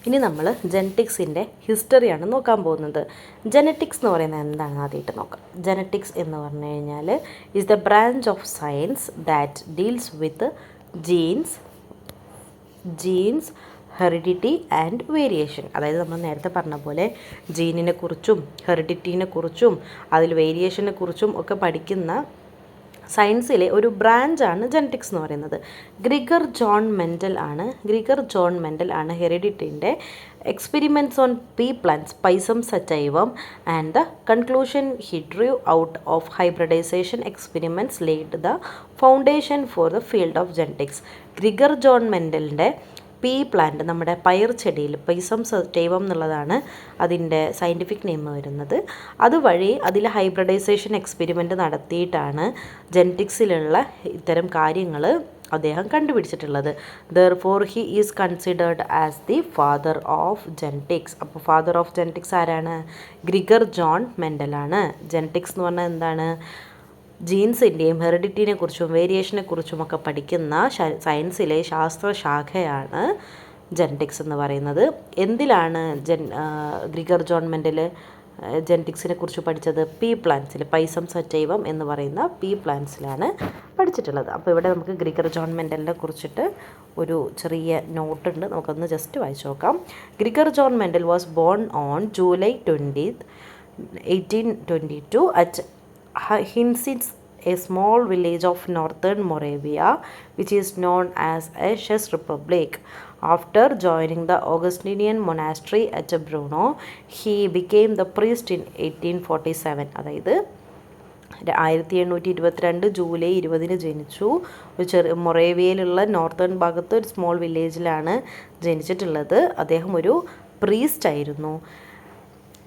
ഇനി നമ്മൾ ജെനറ്റിക്സിൻ്റെ ഹിസ്റ്ററിയാണ് നോക്കാൻ പോകുന്നത്. ജെനറ്റിക്സ് എന്ന് പറയുന്നത് എന്താണെന്ന് ആദ്യമായിട്ട് നോക്കാം. ജെനറ്റിക്സ് എന്ന് പറഞ്ഞു കഴിഞ്ഞാൽ is the branch of science that deals with genes heredity and variation. അതായത് നമ്മൾ നേരത്തെ പറഞ്ഞ പോലെ ജീനിനെ കുറിച്ചും ഹെറിഡിറ്റീനെ കുറിച്ചും അതിൽ വേരിയേഷനെ കുറിച്ചും ഒക്കെ പഠിക്കുന്ന സയൻസിലെ ഒരു ബ്രാഞ്ചാണ് ജെനറ്റിക്സ് എന്ന് പറയുന്നത്. ഗ്രിഗർ ജോൺ മെൻഡൽ ആണ് ഹെറിഡിറ്റിൻ്റെ experiments on pea plants Pisum sativum and the conclusion he drew out of hybridisation experiments laid the foundation for the field of genetics. Gregor John മെൻഡലിൻ്റെ പീ പ്ലാന്റ്, നമ്മുടെ പയർ ചെടിയിൽ പൈസം sativum എന്നുള്ളതാണ് അതിൻ്റെ scientific name വരുന്നത്. അതുവഴി അതിൽ ഹൈബ്രിഡൈസേഷൻ എക്സ്പെരിമെൻറ്റ് നടത്തിയിട്ടാണ് ജെനറ്റിക്സിലുള്ള ഇത്തരം കാര്യങ്ങൾ അദ്ദേഹം കണ്ടുപിടിച്ചിട്ടുള്ളത്. Therefore he is considered as the father of genetics. അപ്പോൾ ഫാദർ ഓഫ് ജെനറ്റിക്സ് ആരാണ്? ഗ്രിഗർ ജോൺ മെൻഡലാണ്. ജെനറ്റിക്സ് എന്ന് പറഞ്ഞാൽ എന്താണ്? ജീൻസിൻ്റെയും ഹെറിഡിറ്റിനെ കുറിച്ചും വേരിയേഷനെ കുറിച്ചുമൊക്കെ പഠിക്കുന്ന സയൻസിലെ ശാസ്ത്രശാഖയാണ് ജെനറ്റിക്സ് എന്ന് പറയുന്നത്. എന്തിലാണ് ഗ്രിഗർ ജോൺ മെൻഡൽ ജെനറ്റിക്സിനെ കുറിച്ച് പഠിച്ചത്? പീ പ്ലാന്റ്സിൽ, പൈസം സറ്റൈവം എന്ന് പറയുന്ന പീ പ്ലാന്റ്സിലാണ് പഠിച്ചിട്ടുള്ളത്. അപ്പോൾ ഇവിടെ നമുക്ക് ഗ്രിഗർ ജോൺ മെൻഡലിനെ കുറിച്ചിട്ട് ഒരു ചെറിയ നോട്ടുണ്ട്, നമുക്കൊന്ന് ജസ്റ്റ് വായിച്ചു നോക്കാം. Gregor John Mendel was born on July 20th, 1822 at Hinzitz, a small village of northern Moravia, which is known as a Czech Republic. After joining the Augustinian monastery at Brno, he became the priest in 1847. അതായത് 1822 July 20 ജനിച്ചു. ഒരു മൊറേവിയയിലുള്ള northern ഭാഗത്ത് ഒരു small വില്ലേജിലാണ് ജനിച്ചിട്ടുള്ളത്. അദ്ദേഹം ഒരു priest ആയിരുന്നു.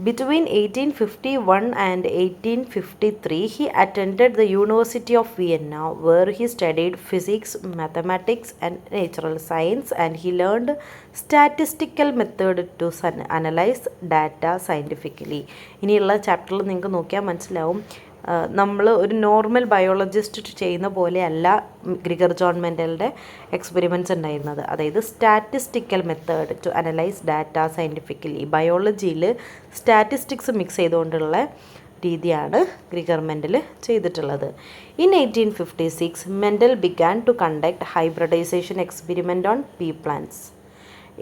Between 1851 and 1853, he attended the University of Vienna, where he studied physics, mathematics, and natural science, and he learned statistical method to analyze data scientifically. ഇനിയുള്ള ചാപ്റ്ററിൽ നിങ്ങൾക്ക് നോക്കിയാൽ മനസ്സിലാവും, നമ്മൾ ഒരു നോർമൽ ബയോളജിസ്റ്റ് ചെയ്യുന്ന പോലെയല്ല ഗ്രിഗർ ജോൺ മെൻഡലിൻ്റെ എക്സ്പെരിമെൻറ്റ്സ് ഉണ്ടായിരുന്നത്. അതായത് statistical method to analyse data scientifically. ബയോളജിയിൽ സ്റ്റാറ്റിസ്റ്റിക്സ് മിക്സ് ചെയ്തുകൊണ്ടുള്ള രീതിയാണ് ഗ്രിഗർ മെൻഡൽ ചെയ്തിട്ടുള്ളത്. In 1856 Mendel began to conduct hybridisation experiment on pea plants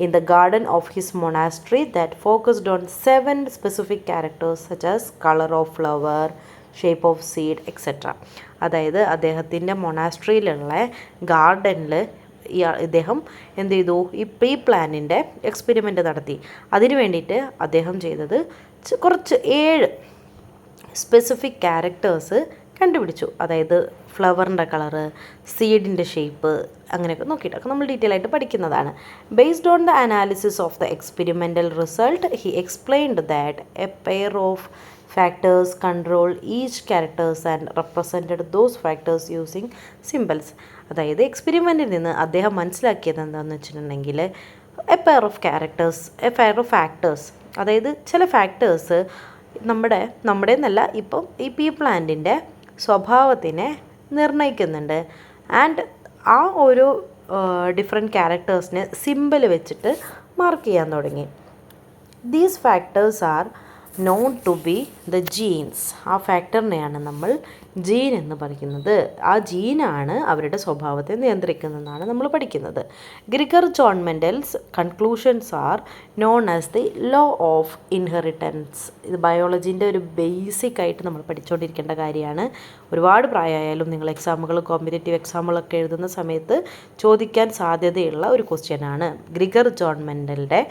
in the garden of his monastery that focused on 7 specific characters such as color of flower, shape of seed etcetera. അതായത് അദ്ദേഹത്തിൻ്റെ മൊണാസ്ട്രിയിലുള്ള ഗാർഡനിൽ ഇദ്ദേഹം എന്ത് ചെയ്തു? ഈ P പ്ലാന്റിൻ്റെ experiment നടത്തി. അതിനു വേണ്ടിയിട്ട് അദ്ദേഹം ചെയ്തത് കുറച്ച് 7 സ്പെസിഫിക് ക്യാരക്ടേഴ്സ് കണ്ടുപിടിച്ചു. അതായത് ഫ്ലവറിൻ്റെ കളറ്, സീഡിൻ്റെ ഷേപ്പ്, അങ്ങനെയൊക്കെ നോക്കിയിട്ടൊക്കെ നമ്മൾ ഡീറ്റെയിൽ ആയിട്ട് പഠിക്കുന്നതാണ്. Based on the analysis of the experimental result he explained that A pair of factors control each characters and represented those factors using symbols. അതായത് എക്സ്പെരിമെൻറ്റിൽ നിന്ന് അദ്ദേഹം മനസ്സിലാക്കിയത് എന്താണെന്ന് വെച്ചിട്ടുണ്ടെങ്കിൽ എ പെയർ ഓഫ് ഫാക്ടേഴ്സ്, അതായത് ചില ഫാക്ടേഴ്സ് നമ്മുടെ എന്നല്ല, ഇപ്പം ഈ പീ പ്ലാന്റിൻ്റെ സ്വഭാവത്തിനെ നിർണ്ണയിക്കുന്നുണ്ട്. ആൻഡ് ആ ഒരു ഡിഫറെൻറ്റ് ക്യാരക്ടേഴ്സിനെ സിമ്പിൾ വെച്ചിട്ട് മാർക്ക് ചെയ്യാൻ തുടങ്ങി. These factors are known to be the genes. ആ ഫാക്ടറിനെയാണ് നമ്മൾ ജീൻ എന്ന് പറയുന്നത്. ആ ജീനാണ് അവരുടെ സ്വഭാവത്തെ നിയന്ത്രിക്കുന്നതെന്നാണ് നമ്മൾ പഠിക്കുന്നത്. Gregor John Mendel's conclusions are known as the law of inheritance. ഇത് ബയോളജീൻ്റെ ഒരു ബേസിക് ആയിട്ട് നമ്മൾ പഠിച്ചുകൊണ്ടിരിക്കേണ്ട കാര്യമാണ്. ഒരുപാട് പ്രായമായാലും നിങ്ങൾ കോമ്പറ്റേറ്റീവ് എക്സാമുകളൊക്കെ എഴുതുന്ന സമയത്ത് ചോദിക്കാൻ സാധ്യതയുള്ള ഒരു ക്വസ്റ്റ്യനാണ് ഗ്രിഗർ ജോൺ മെൻഡലിൻ്റെ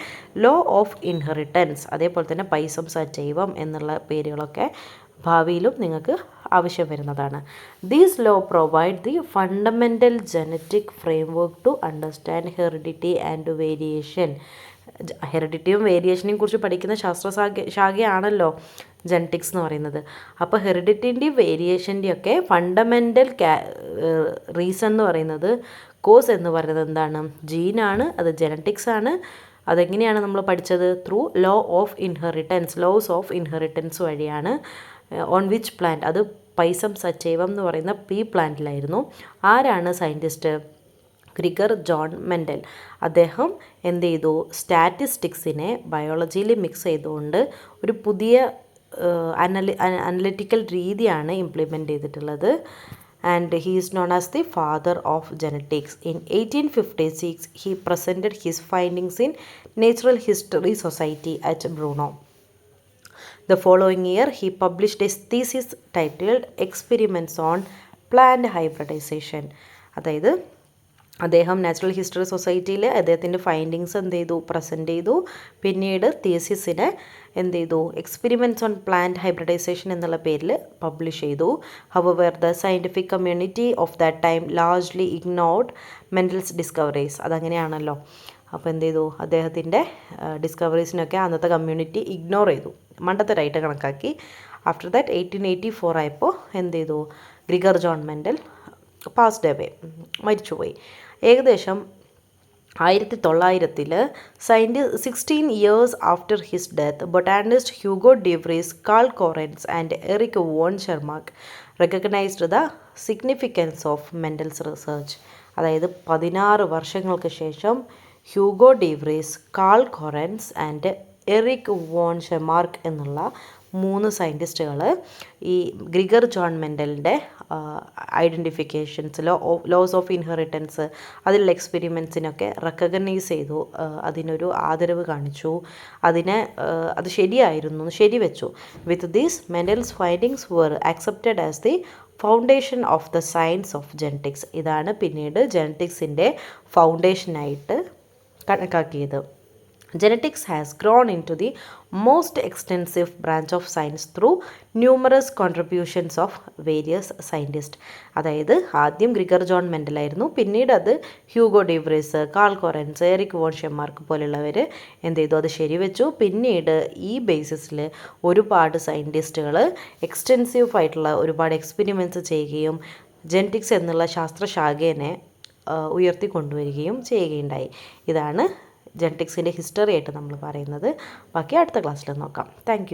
ലോ ഓഫ് ഇൻഹെറിറ്റൻസ്. അതേപോലെ തന്നെ പൈസം സറ്റൈവം എന്നുള്ള പേരുകളൊക്കെ ഭാവിയിലും നിങ്ങൾക്ക് ആവശ്യം വരുന്നതാണ്. These law provide the fundamental genetic framework to understand heredity and variation. ഹെറിഡിറ്റിയും വേരിയേഷനെയും കുറിച്ച് പഠിക്കുന്ന ശാഖയാണല്ലോ ജെനറ്റിക്സ് എന്ന് പറയുന്നത്. അപ്പോൾ ഹെറിഡിറ്റിൻ്റെയും വേരിയേഷൻ്റെയും ഒക്കെ ഫണ്ടമെൻ്റൽ റീസൺ എന്ന് പറയുന്നത്, കോസ് എന്ന് പറയുന്നത് എന്താണ്? ജീനാണ്. അത് ജെനറ്റിക്സ് ആണ്. അതെങ്ങനെയാണ് നമ്മൾ പഠിച്ചത്? ത്രൂ ലോസ് ഓഫ് ഇൻഹെറിറ്റൻസ് വഴിയാണ്. On which plant? അത് പൈസം സറ്റൈവം എന്ന് പറയുന്ന പീ പ്ലാന്റിലായിരുന്നു. ആരാണ് സയൻറ്റിസ്റ്റ്? Gregor John Mendel. അദ്ദേഹം എന്ത് ചെയ്തു, സ്റ്റാറ്റിസ്റ്റിക്സിനെ ബയോളജിയിൽ മിക്സ് ചെയ്തുകൊണ്ട് ഒരു പുതിയ അനലിറ്റിക്കൽ രീതിയാണ് ഇംപ്ലിമെൻ്റ് ചെയ്തിട്ടുള്ളത്. And he is known as the father of genetics. In 1856 he presented his findings in Natural History Society at Brno. The following year he published a thesis titled Experiments on Plant Hybridization. അതായത് അദ്ദേഹം natural history സൊസൈറ്റിയിൽ അദ്ദേഹത്തിൻ്റെ findings എന്ത് ചെയ്തു, present ചെയ്തു. പിന്നീട് തീസിസിനെ എന്ത് ചെയ്തു, എക്സ്പെരിമെൻറ്റ്സ് ഓൺ പ്ലാന്റ് ഹൈബ്രിഡൈസേഷൻ എന്നുള്ള പേരിൽ പബ്ലിഷ് ചെയ്തു. However the scientific community of that time largely ignored Mendel's discoveries. അതങ്ങനെയാണല്ലോ. അപ്പോൾ എന്ത് ചെയ്തു, അദ്ദേഹത്തിൻ്റെ ഡിസ്കവറീസിനൊക്കെ അന്നത്തെ കമ്മ്യൂണിറ്റി ഇഗ്നോർ ചെയ്തു, മണ്ടത്തരായിട്ട് കണക്കാക്കി. ആഫ്റ്റർ ദാറ്റ് 1884 ആയപ്പോൾ എന്ത് ചെയ്തു, Gregor John Mendel passed away, മരിച്ചുപോയി. ഏകദേശം 1900 16 years after his death, botanist Hugo de Vries, Carl Correns and Erich von Schermark recognized the significance of Mendel's research. അതായത് 16 വർഷങ്ങൾക്ക് ശേഷം Hugo de Vries, Carl Correns and Erich von Tschermak എന്നുള്ള 3 സയൻറ്റിസ്റ്റുകൾ ഈ Gregor John മെൻഡലിൻ്റെ identifications, laws of inheritance, അതിലുള്ള എക്സ്പെരിമെൻറ്റ്സിനൊക്കെ recognise ചെയ്തു, അതിനൊരു ആദരവ് കാണിച്ചു, അത് ശരിയായിരുന്നു, ശരിവെച്ചു. With these Mendel's findings were accepted as the foundation of the science of genetics. ഇതാണ് പിന്നീട് ജെനറ്റിക്സിൻ്റെ ഫൗണ്ടേഷനായിട്ട് കണക്കാക്കിയത്. Genetics has grown into the most extensive branch of science through numerous contributions of various scientists. അതായത് ആദ്യം ഗ്രിഗർ ജോൺ മെൻഡലായിരുന്നു, പിന്നീട് അത് Hugo de Vries, Carl Correns, Erich von Tschermak പോലുള്ളവർ എന്ത് ചെയ്തു, അത് ശരിവെച്ചു. പിന്നീട് ഈ ബേസിസിൽ ഒരുപാട് സയൻറ്റിസ്റ്റുകൾ എക്സ്റ്റെൻസീവ് ആയിട്ടുള്ള ഒരുപാട് എക്സ്പെരിമെൻറ്റ്സ് ചെയ്യുകയും ജെനറ്റിക്സ് എന്നുള്ള ശാസ്ത്രശാഖേനെ ഉയർത്തിക്കൊണ്ടുവരികയും ചെയ്യുകയുണ്ടായി. ഇതാണ് ജെനറ്റിക്സിൻ്റെ ഹിസ്റ്ററി ആയിട്ട് നമ്മൾ പറയുന്നത്. ബാക്കി അടുത്ത ക്ലാസ്സിൽ നോക്കാം. താങ്ക്